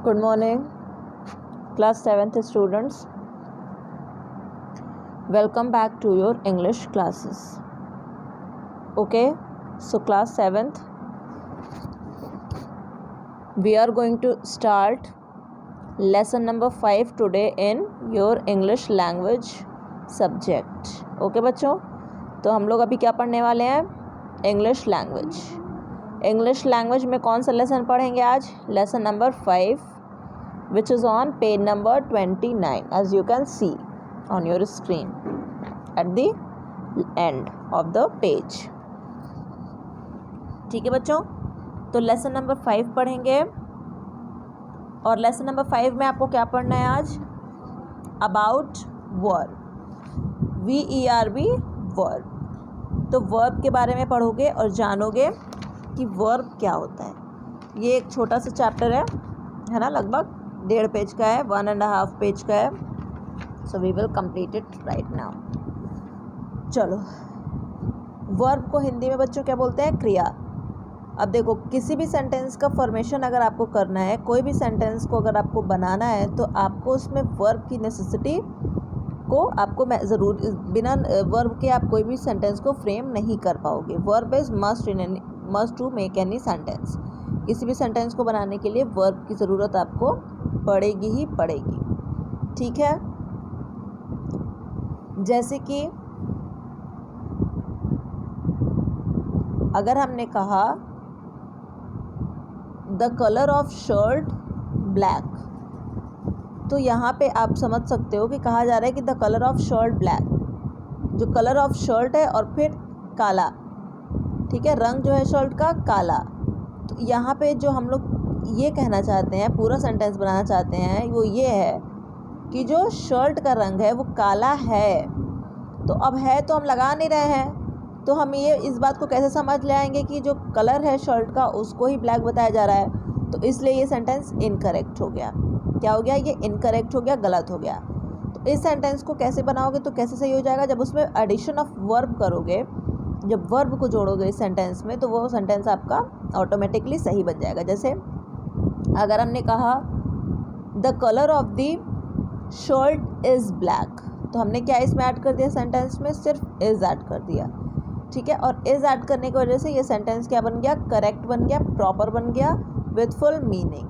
Good morning, class 7th students. Welcome back to your English classes. Okay, so class 7th, we are going to start lesson number 5 today in your English language subject. Okay बच्चों, तो हम लोग अभी क्या पढ़ने वाले हैं? English language. English language में कौन सा लेसन पढ़ेंगे आज? Lesson number 5, which is on page number 29, as you can see on your screen at the end of the page. ठीक है बच्चों, तो लेसन नंबर 5 पढ़ेंगे. और लेसन नंबर 5 में आपको क्या पढ़ना है आज? About verb, VERB verb. तो वर्ब के बारे में पढ़ोगे और जानोगे कि वर्ब क्या होता है. ये एक छोटा सा चैप्टर है ना, लगभग 1.5 पेज का है, 1.5 पेज का है. So we will complete it right now. चलो, वर्ब को हिंदी में बच्चों क्या बोलते हैं? क्रिया. अब देखो, किसी भी सेंटेंस का फॉर्मेशन अगर आपको करना है, कोई भी सेंटेंस को अगर आपको बनाना है, तो आपको उसमें वर्ब की नेसेसिटी को आपको ज़रूर, बिना वर्ब के आप कोई भी सेंटेंस को फ्रेम नहीं कर पाओगे. Verb is must to make any sentence. किसी भी सेंटेंस को बनाने के लिए वर्ब की ज़रूरत आपको पड़ेगी ही पड़ेगी. ठीक है, जैसे कि अगर हमने कहा the colour of shirt black, तो यहाँ पे आप समझ सकते हो कि कहा जा रहा है कि the colour of shirt black. जो कलर ऑफ शर्ट है और फिर काला, ठीक है, रंग जो है शर्ट का काला. तो यहाँ पे जो हम लोग ये कहना चाहते हैं, पूरा सेंटेंस बनाना चाहते हैं, वो ये है कि जो शर्ट का रंग है वो काला है. तो अब है तो हम लगा नहीं रहे हैं, तो हम ये इस बात को कैसे समझ ले आएंगे कि जो कलर है शर्ट का उसको ही ब्लैक बताया जा रहा है. तो इसलिए ये सेंटेंस इनकरेक्ट हो गया. क्या हो गया? ये इनकरेक्ट हो गया, गलत हो गया. तो इस सेंटेंस को कैसे बनाओगे तो कैसे सही हो जाएगा? जब उसमें एडिशन ऑफ वर्ब करोगे, जब वर्ब को जोड़ोगे इस सेंटेंस में, तो वो सेंटेंस आपका ऑटोमेटिकली सही बन जाएगा. जैसे अगर हमने कहा the colour of the shirt is black, तो हमने क्या इसमें ऐड कर दिया? सेंटेंस में सिर्फ इज़ ऐड कर दिया. ठीक है, और इज़ ऐड करने की वजह से ये सेंटेंस क्या बन गया? करेक्ट बन गया, प्रॉपर बन गया, विथ फुल मीनिंग.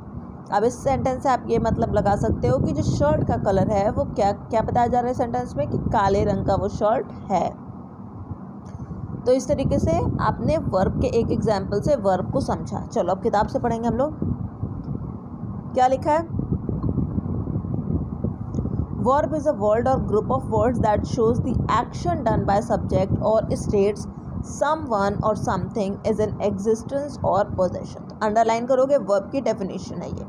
अब इस सेंटेंस से आप ये मतलब लगा सकते हो कि जो शर्ट का कलर है वो क्या क्या बताया जा रहा है सेंटेंस में? कि काले रंग का वो शर्ट है. तो इस तरीके से आपने वर्ब के एक एग्जाम्पल से वर्ब को समझा. चलो अब किताब से पढ़ेंगे हम लोग. क्या लिखा है? वर्ब इज अ वर्ड और group of words that shows the action done by subject और स्टेट्स समवन और समथिंग इज इन एग्जिस्टेंस और पोजेशन. अंडरलाइन करोगे, वर्ब की डेफिनेशन है ये.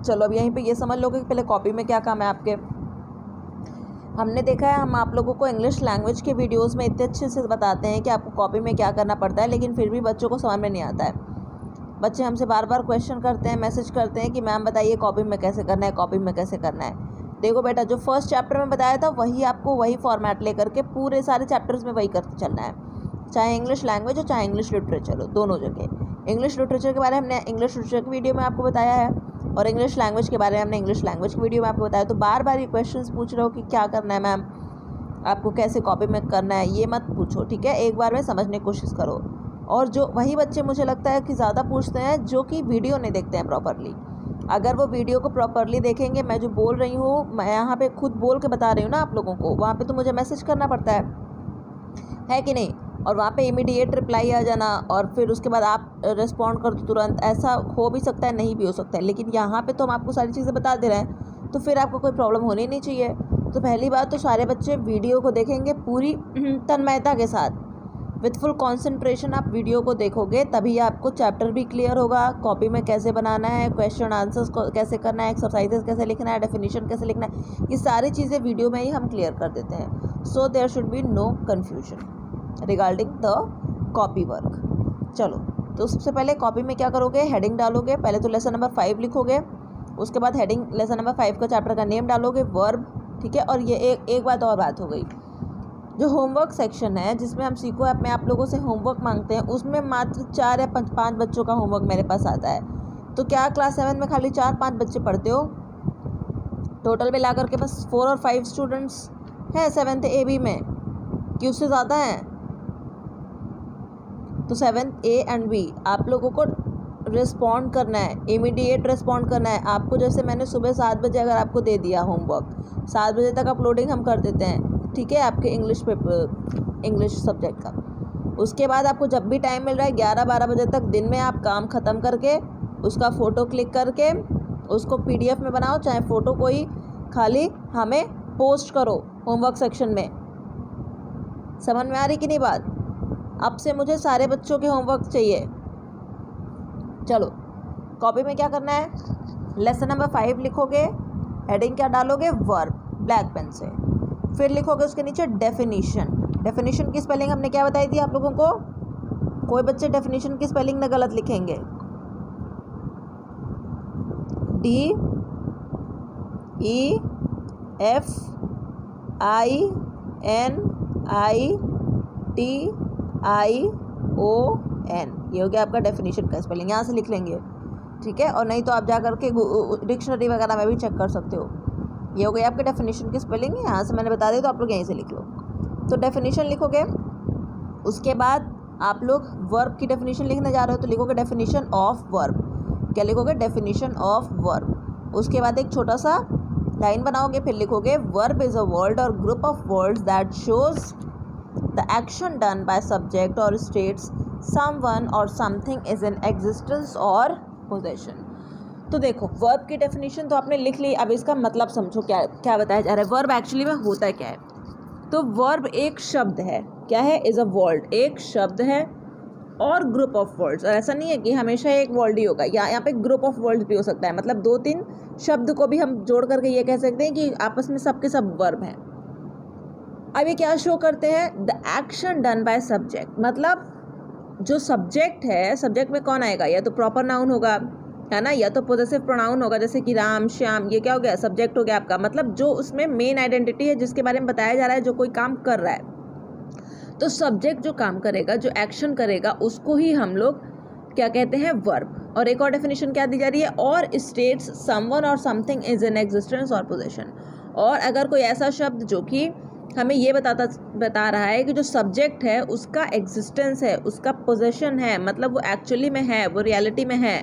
चलो अब यहीं पे ये समझ लोगे कि पहले कॉपी में क्या काम है आपके. हमने देखा है, हम आप लोगों को इंग्लिश लैंग्वेज के वीडियोस में इतने अच्छे से बताते हैं कि आपको कॉपी में क्या करना पड़ता है, लेकिन फिर भी बच्चों को समझ में नहीं आता है. बच्चे हमसे बार बार क्वेश्चन करते हैं, मैसेज करते हैं कि मैम बताइए कॉपी में कैसे करना है, कॉपी में कैसे करना है. देखो बेटा, जो फर्स्ट चैप्टर में बताया था वही आपको वही फॉर्मेट लेकर के पूरे सारे चैप्टर्स में वही करते चलना है, चाहे इंग्लिश लैंग्वेज हो चाहे इंग्लिश लिटरेचर हो, दोनों जगह. इंग्लिश लिटरेचर के बारे में हमने इंग्लिश लिटरेचर की वीडियो में आपको बताया है, और इंग्लिश लैंग्वेज के बारे में हमने इंग्लिश लैंग्वेज की वीडियो में आपको बताया. तो बार बार ये क्वेश्चंस पूछ रहे हो कि क्या करना है मैम, आपको कैसे कॉपी में करना है, ये मत पूछो. ठीक है, एक बार में समझने की कोशिश करो. और जो वही बच्चे मुझे लगता है कि ज़्यादा पूछते हैं जो कि वीडियो नहीं देखते हैं प्रॉपरली. अगर वो वीडियो को प्रॉपरली देखेंगे, मैं जो बोल रही हूँ, मैं यहाँ पे खुद बोल के बता रही हूँ ना आप लोगों को, वहाँ पे तो मुझे मैसेज करना पड़ता है कि नहीं, और वहाँ पे इमीडिएट रिप्लाई आ जाना, और फिर उसके बाद आप रिस्पॉन्ड कर दो तुरंत. ऐसा हो भी सकता है, नहीं भी हो सकता है, लेकिन यहाँ पे तो हम आपको सारी चीज़ें बता दे रहे हैं, तो फिर आपको कोई प्रॉब्लम होनी नहीं चाहिए. तो पहली बात तो सारे बच्चे वीडियो को देखेंगे पूरी तन्मयता के साथ, विथ फुल कॉन्सेंट्रेशन आप वीडियो को देखोगे, तभी आपको चैप्टर भी क्लियर होगा, कॉपी में कैसे बनाना है, क्वेश्चन आंसर्स कैसे करना है, एक्सरसाइजेस कैसे लिखना है, डेफिनेशन कैसे लिखना है, ये सारी चीज़ें वीडियो में ही हम क्लियर कर देते हैं. So there should be no confusion regarding the copy work. चलो, तो सबसे पहले कॉपी में क्या करोगे? हेडिंग डालोगे. पहले तो लेसन नंबर 5 लिखोगे, उसके बाद हेडिंग लेसन नंबर 5 का चैप्टर का नेम डालोगे, वर्ब. ठीक है, और ये एक बात और बात हो गई, जो होमवर्क सेक्शन है जिसमें हम सीखो ऐप में आप लोगों से होमवर्क मांगते हैं, उसमें मात्र 4 या 5 बच्चों का होमवर्क मेरे पास आता है. तो क्या क्लास 7 में खाली 4-5 बच्चे पढ़ते हो? टोटल मिला करके बस 4 और 5 स्टूडेंट्स हैं 7th ए बी में, कि उससे ज़्यादा हैं? तो 7th ए एंड बी आप लोगों को रिस्पॉन्ड करना है, इमीडिएट रिस्पॉन्ड करना है। आपको जैसे मैंने सुबह 7 बजे अगर आपको दे दिया होमवर्क, 7 बजे तक अपलोडिंग हम कर देते हैं, ठीक है, आपके इंग्लिश पेपर, इंग्लिश सब्जेक्ट का। उसके बाद आपको जब भी टाइम मिल रहा है 11-12 बजे तक दिन में आप काम ख़त्म करके उसका फ़ोटो क्लिक करके उसको PDF में बनाओ, चाहे फ़ोटो कोई खाली हमें पोस्ट करो होमवर्क सेक्शन में। समझ में आ रही कि नहीं बात? अब से मुझे सारे बच्चों के होमवर्क चाहिए। चलो कॉपी में क्या करना है, लेसन नंबर 5 लिखोगे, हेडिंग क्या डालोगे, वर्ब, ब्लैक पेन से। फिर लिखोगे उसके नीचे डेफिनीशन। डेफिनीशन की स्पेलिंग हमने क्या बताई थी आप लोगों को? कोई बच्चे डेफिनीशन की स्पेलिंग ना गलत लिखेंगे, DEFINITION, ये हो गया आपका डेफिनीशन का स्पेलिंग, यहाँ से लिख लेंगे, ठीक है। और नहीं तो आप जा करके डिक्शनरी वगैरह में भी चेक कर सकते हो। ये हो गई आपके डेफिनेशन की स्पेलिंग, यहाँ से मैंने बता दी तो आप लोग यहीं से लिख लो। तो डेफिनेशन लिखोगे, उसके बाद आप लोग वर्ब की डेफिनेशन लिखने जा रहे हो तो लिखोगे डेफिनेशन ऑफ वर्ब। क्या लिखोगे? Definition of verb. उसके बाद एक छोटा सा लाइन बनाओगे, फिर लिखोगे वर्ब इज़ अ वर्ड और group of words that shows the action done by subject और स्टेट्स समवन और समथिंग इज इन एग्जिस्टेंस और पोजेशन। तो देखो वर्ब की डेफिनेशन तो आपने लिख ली, अब इसका मतलब समझो क्या क्या बताया जा रहा है। वर्ब एक्चुअली में होता क्या है? तो वर्ब एक शब्द है, क्या है? इज़ अ वर्ड, एक शब्द है और ग्रुप ऑफ वर्ड्स। और ऐसा नहीं है कि हमेशा एक वर्ड ही होगा, यहाँ पे ग्रुप ऑफ वर्ड्स भी हो सकता है, मतलब 2-3 शब्द को भी हम जोड़ करके ये कह सकते हैं कि आपस में सब के सब वर्ब हैं। अब ये क्या शो करते हैं? The action done by subject, मतलब जो सब्जेक्ट है, सब्जेक्ट में कौन आएगा? या तो प्रॉपर नाउन होगा, है ना, या तो पोजेसिव प्रोनाउन होगा, जैसे कि राम, श्याम, ये क्या हो गया? सब्जेक्ट हो गया आपका, मतलब जो उसमें मेन आइडेंटिटी है जिसके बारे में बताया जा रहा है, जो कोई काम कर रहा है। तो सब्जेक्ट जो काम करेगा, जो एक्शन करेगा, उसको ही हम लोग क्या कहते हैं? वर्ब। और एक और डेफिनेशन क्या दी जा रही है? और स्टेट्स समवन और समथिंग इज इन एग्जिस्टेंस और पोजेशन। और अगर कोई ऐसा शब्द जो कि हमें ये बता रहा है कि जो सब्जेक्ट है उसका एग्जिस्टेंस है, उसका पोजेशन है, मतलब वो एक्चुअली में है, वो रियलिटी में है,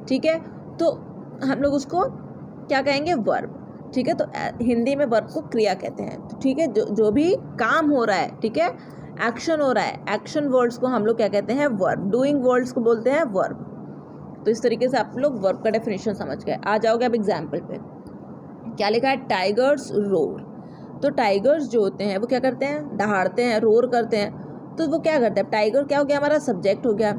ठीक है, तो हम लोग उसको क्या कहेंगे? वर्ब, ठीक है। तो हिंदी में वर्ब को क्रिया कहते हैं, तो ठीक है, जो भी काम हो रहा है, ठीक है, एक्शन हो रहा है, एक्शन वर्ड्स को हम लोग क्या कहते हैं? वर्ब। डूइंग वर्ड्स को बोलते हैं वर्ब। तो इस तरीके से आप लोग वर्ब का डेफिनेशन समझ गए। आ जाओगे अब एग्जाम्पल पे। क्या लिखा है? Tigers roar. तो टाइगर्स जो होते हैं वो क्या करते हैं? दहाड़ते हैं, रोर करते हैं। तो वो क्या करते हैं? टाइगर क्या हो गया? हमारा सब्जेक्ट हो गया।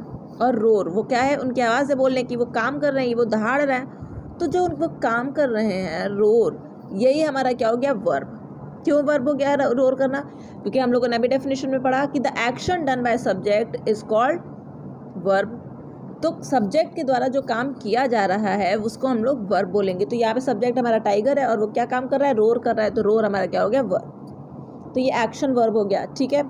और रोर वो क्या है? उनकी आवाज़ है बोलने की, वो काम कर रहे हैं, वो दहाड़ रहे हैं। तो जो वो काम कर रहे हैं, रोर, यही हमारा क्या हो गया? वर्ब। क्यों वर्ब हो गया रोर करना? क्योंकि हम लोगों ने अभी डेफिनेशन में पढ़ा कि the action done by subject is called verb. तो सब्जेक्ट के द्वारा जो काम किया जा रहा है उसको हम लोग वर्ब बोलेंगे। तो यहाँ पे सब्जेक्ट हमारा टाइगर है और वो क्या काम कर रहा है? रोर कर रहा है। तो रोर हमारा क्या हो गया? वर्ब। तो ये एक्शन वर्ब हो गया, ठीक है।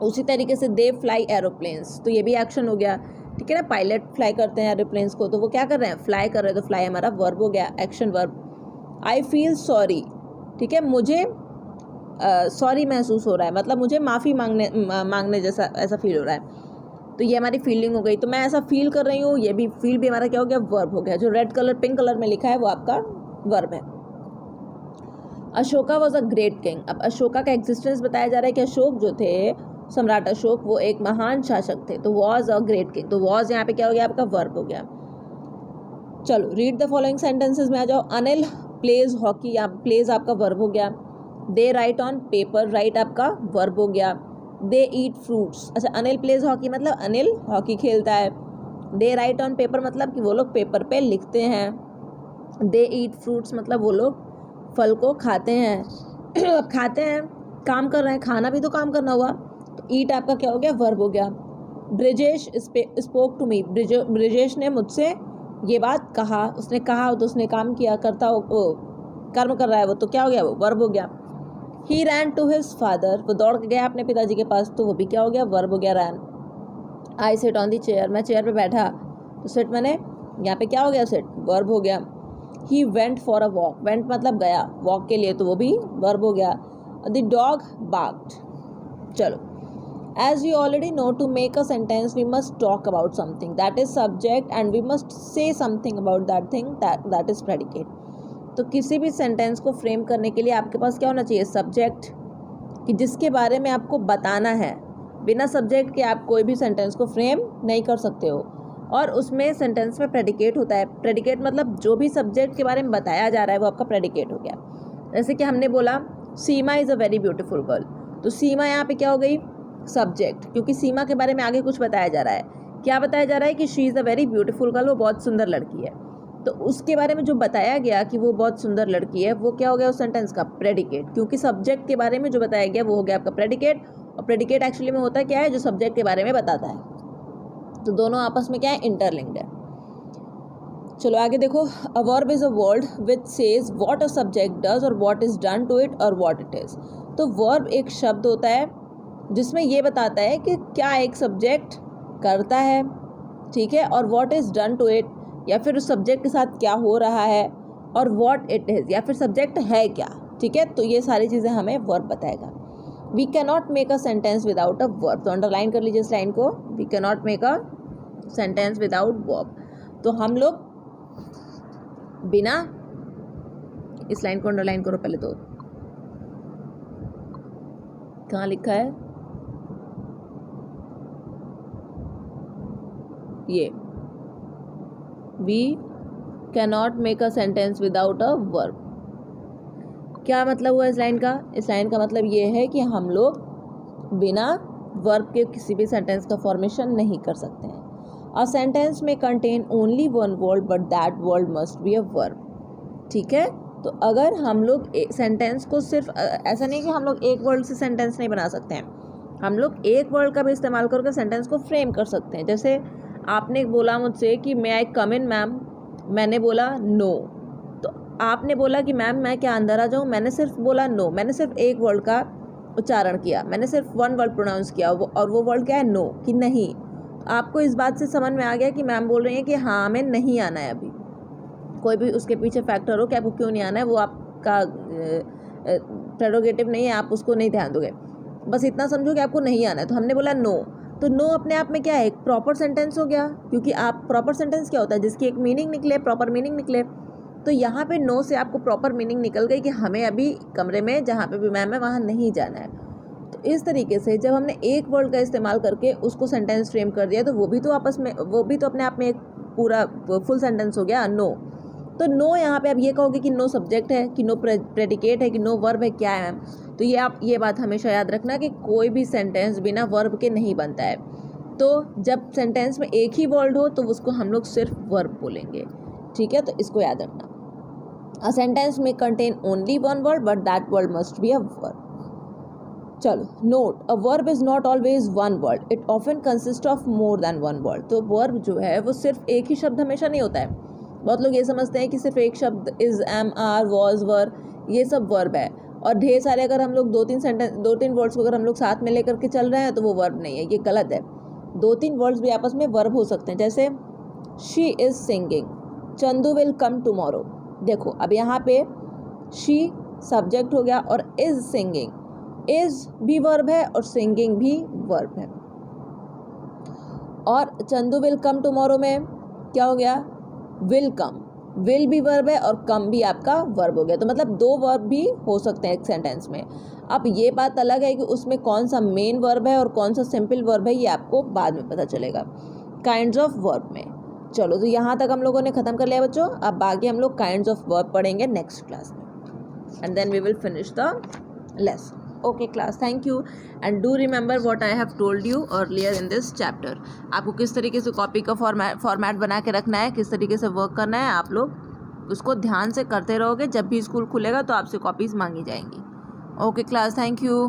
उसी तरीके से दे फ्लाई एरोप्लेन्स, तो ये भी एक्शन हो गया, ठीक है ना। पायलट फ्लाई करते हैं एरोप्लेन्स को, तो वो क्या कर रहे हैं? फ्लाई कर रहे हैं। तो फ्लाई हमारा वर्ब हो गया, action verb. I feel sorry, ठीक है, मुझे सॉरी महसूस हो रहा है, मतलब मुझे माफ़ी मांगने जैसा ऐसा फील हो रहा है। तो ये हमारी फीलिंग हो गई। तो मैं ऐसा फील कर रही हूँ, ये भी फील भी हमारा क्या हो गया? वर्ब हो गया। जो रेड कलर पिंक कलर में लिखा है वो आपका वर्ब है। Ashoka was a great king. अब अशोका का एग्जिस्टेंस बताया जा रहा है कि अशोक जो थे, सम्राट अशोक, वो एक महान शासक थे। तो वॉज अ ग्रेट किंग, तो वॉज यहाँ पे क्या हो गया? आपका वर्ब हो गया। चलो रीड द फॉलोइंग सेंटेंसेज में आ जाओ। अनिल प्लेज हॉकी, यहाँ प्लेज आपका वर्ब हो गया। दे राइट ऑन पेपर, राइट आपका वर्ब हो गया। दे ईट फ्रूट्स, अच्छा अनिल प्लेज हॉकी मतलब अनिल हॉकी खेलता है। दे राइट ऑन पेपर मतलब कि वो लोग पेपर पे लिखते हैं। दे ईट फ्रूट्स मतलब वो लोग फल को खाते हैं। अब खाते हैं, काम कर रहे हैं, खाना भी तो काम करना हुआ। तो ईट आपका क्या हो गया? वर्ब हो गया। Brijesh spoke to me, Brijesh ने मुझसे ये बात कहा, उसने कहा तो उसने काम किया, करता हो कर्म कर रहा है वो, तो क्या हो गया? वो वर्ब हो गया। ही रैन टू हिज फादर, वो दौड़ के गया अपने पिताजी के पास, तो वो भी क्या हो गया? वर्ब हो गया, ran. I sit on the chair, मैं चेयर पे बैठा, तो सिट मैंने यहाँ पे क्या हो गया सिट, वर्ब हो गया। He went for a walk, went मतलब गया, वॉक के लिए, तो वो भी वर्ब हो गया। The dog barked. चलो, as we already know, to make a sentence we must talk about something, that is subject, and we must say something about that thing, that is predicate. तो किसी भी sentence को frame करने के लिए आपके पास क्या होना चाहिए, सब्जेक्ट, कि जिसके बारे में आपको बताना है। बिना सब्जेक्ट के आप कोई भी सेंटेंस को फ्रेम नहीं कर सकते हो। और उसमें सेंटेंस में प्रेडिकेट होता है। प्रेडिकेट मतलब जो भी सब्जेक्ट के बारे में बताया जा रहा है वो आपका प्रेडिकेट हो गया। जैसे कि हमने बोला Seema is a very beautiful girl, तो सीमा यहाँ पे क्या हो गई, सब्जेक्ट, क्योंकि सीमा के बारे में आगे कुछ बताया जा रहा है। क्या बताया जा रहा है कि she is a very beautiful girl, वो बहुत सुंदर लड़की है। तो उसके बारे में जो बताया गया कि वो बहुत सुंदर लड़की है, वो क्या हो गया उस सेंटेंस का, प्रेडिकेट, क्योंकि सब्जेक्ट के बारे में जो बताया गया वो हो गया आपका प्रेडिकेट। और प्रेडिकेट एक्चुअली में होता क्या है, जो सब्जेक्ट के बारे में बताता है। तो दोनों आपस में क्या है, इंटरलिंक्ड है। चलो आगे देखो, a verb is a word which says what a subject does or what is done to it or what it is. तो वर्ब एक शब्द होता है जिसमें ये बताता है कि क्या एक सब्जेक्ट करता है, ठीक है, और what is done to it, या फिर उस सब्जेक्ट के साथ क्या हो रहा है, और व्हाट इट इज़, या फिर सब्जेक्ट है क्या, ठीक है। तो ये सारी चीज़ें हमें वर्ब बताएगा। We can not make a sentence without a verb, तो अंडरलाइन कर लीजिए इस लाइन को, we can not make a sentence without verb. तो हम लोग बिना, इस लाइन को अंडरलाइन करो पहले, तो कहाँ लिखा है ये, we can not make a sentence without a verb. क्या मतलब हुआ इस लाइन का, इस लाइन का मतलब ये है कि हम लोग बिना वर्ब के किसी भी सेंटेंस का फॉर्मेशन नहीं कर सकते हैं। अ sentence may contain only one word but that word must be a verb, ठीक है। तो अगर हम लोग सेंटेंस को सिर्फ ऐसा नहीं कि हम लोग एक वर्ड से सेंटेंस नहीं बना सकते हैं, हम लोग एक वर्ड का भी इस्तेमाल करके सेंटेंस को फ्रेम कर सकते हैं। जैसे आपने बोला मुझसे कि मे आई कम इन मैम, मैंने बोला नो, तो आपने बोला कि मैम मैं क्या अंदर आ जाऊँ, मैंने सिर्फ बोला नो, मैंने सिर्फ एक वर्ड का उच्चारण किया, मैंने सिर्फ वन वर्ड प्रोनाउंस किया, और वो वर्ड क्या है, नो, कि नहीं। आपको इस बात से समझ में आ गया कि मैम बोल रही हैं कि हाँ हमें नहीं आना है अभी, कोई भी उसके पीछे फैक्टर हो कि आपको क्यों नहीं आना है, वो आपका प्रेरोगेटिव नहीं है, आप उसको नहीं ध्यान दोगे, बस इतना समझो कि आपको नहीं आना है। तो हमने बोला नो, तो नो अपने आप में क्या है, एक प्रॉपर सेंटेंस हो गया, क्योंकि आप प्रॉपर सेंटेंस क्या होता है, जिसकी एक मीनिंग निकले, प्रॉपर मीनिंग निकले। तो यहाँ पे नो से आपको प्रॉपर मीनिंग निकल गई कि हमें अभी कमरे में जहाँ पे भी मैम है वहाँ नहीं जाना है। तो इस तरीके से जब हमने एक वर्ड का इस्तेमाल करके उसको सेंटेंस फ्रेम कर दिया, तो वो भी तो अपने आप में एक पूरा फुल सेंटेंस हो गया, नो। तो नो यहाँ पे आप ये कहोगे कि नो सब्जेक्ट है, कि नो प्रेडिकेट है, कि नो वर्ब है, क्या है। तो ये आप ये बात हमेशा याद रखना कि कोई भी सेंटेंस बिना वर्ब के नहीं बनता है। तो जब सेंटेंस में एक ही वर्ड हो तो उसको हम लोग सिर्फ वर्ब बोलेंगे, ठीक है। तो इसको याद रखना, a sentence may contain only one word but that word must be a verb. चलो, note, a verb is not always one word, it often consist of more than one word. तो verb जो है वो सिर्फ एक ही शब्द हमेशा नहीं होता है। बहुत लोग ये समझते हैं कि सिर्फ एक शब्द इज़, एम, आर, वॉज, वर, ये सब वर्ब है, और ढेर सारे अगर हम लोग दो तीन वर्ड्स को अगर हम लोग साथ में लेकर के चल रहे हैं तो वो वर्ब नहीं है, ये गलत है। दो तीन वर्ड्स भी आपस में वर्ब हो सकते हैं। जैसे she is singing, Chandu will come tomorrow. देखो अब यहाँ पे शी सब्जेक्ट हो गया और इज़ सिंगिंग, इज़ भी वर्ब है और सिंगिंग भी वर्ब है। और चंदू विल कम टुमारो में क्या हो गया, विल कम, विल भी वर्ब है और कम भी आपका वर्ब हो गया। तो मतलब दो वर्ब भी हो सकते हैं एक सेंटेंस में। अब ये बात अलग है कि उसमें कौन सा मेन वर्ब है और कौन सा सिंपल वर्ब है, ये आपको बाद में पता चलेगा काइंड्स ऑफ वर्ब में। चलो, तो यहाँ तक हम लोगों ने ख़त्म कर लिया बच्चों। अब बाकी हम लोग काइंड्स ऑफ वर्ब पढ़ेंगे नेक्स्ट क्लास में, and then we will finish the lesson. Okay class, thank you, and do remember what I have told you earlier in this chapter. आपको किस तरीके से कॉपी का फॉर्मेट बना के रखना है, किस तरीके से वर्क करना है, आप लोग उसको ध्यान से करते रहोगे। जब भी स्कूल खुलेगा तो आपसे कॉपीज़ मांगी जाएंगी। Okay class, thank you.